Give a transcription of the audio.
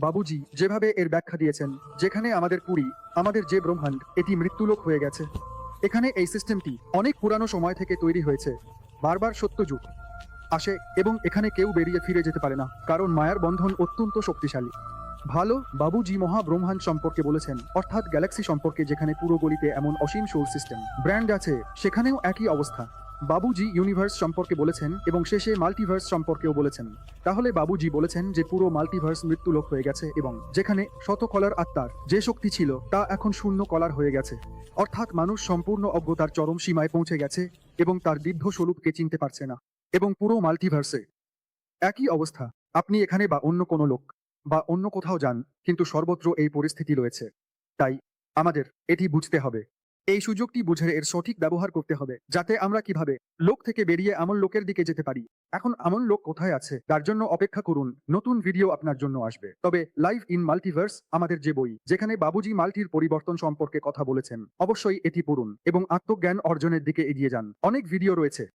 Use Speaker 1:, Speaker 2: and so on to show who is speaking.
Speaker 1: বাবুজি যেভাবে এর ব্যাখ্যা দিয়েছেন, যেখানে আমাদের পুরী, আমাদের যে ব্রহ্মাণ্ড, এটি মৃত্যুলোক হয়ে গেছে। এখানে এই সিস্টেমটি অনেক পুরানো সময় থেকে তৈরি হয়েছে। বারবার সত্যযুগ আসে এবং এখানে কেউ বেরিয়ে ফিরে যেতে পারে না, কারণ মায়ার বন্ধন অত্যন্ত শক্তিশালী। ভালো, বাবুজি মহাব্রহ্মাণ্ড সম্পর্কে বলেছেন, অর্থাৎ গ্যালাক্সি সম্পর্কে, যেখানে পুরো গলিতে এমন অসীম সোল সিস্টেম ব্র্যান্ড আছে, সেখানেও একই অবস্থা। বাবুজি ইউনিভার্স সম্পর্কে বলেছেন এবং শেষে মাল্টিভার্স সম্পর্কেও বলেছেন। তাহলে বাবুজি বলেছেন যে পুরো মাল্টিভার্স মৃত্যুলোক হয়ে গেছে এবং যেখানে শত কলার আত্মার যে শক্তি ছিল তা এখন শূন্য কলার হয়ে গেছে। অর্থাৎ মানুষ সম্পূর্ণ অজ্ঞতার চরম সীমায় পৌঁছে গেছে এবং তার দীর্ঘ স্বরূপকে চিনতে পারছে না। এবং পুরো মাল্টিভার্সে একই অবস্থা। আপনি এখানে বা অন্য কোনো লোক বা অন্য কোথাও যান, কিন্তু সর্বত্র এই পরিস্থিতি রয়েছে। তাই আমাদের এটি বুঝতে হবে। এই সুযোগটি বুঝে এর সঠিক ব্যবহার করতে হবে, যাতে আমরা কিভাবে লোক থেকে বেরিয়ে এমন লোকের দিকে যেতে পারি। এখন এমন লোক কোথায় আছে তার জন্য অপেক্ষা করুন, নতুন ভিডিও আপনার জন্য আসবে। তবে লাইভ ইন মাল্টিভার্স, আমাদের যে বই, যেখানে বাবুজি মাল্টির পরিবর্তন সম্পর্কে কথা বলেছেন, অবশ্যই এটি পড়ুন এবং আত্মজ্ঞান অর্জনের দিকে এগিয়ে যান। অনেক ভিডিও রয়েছে।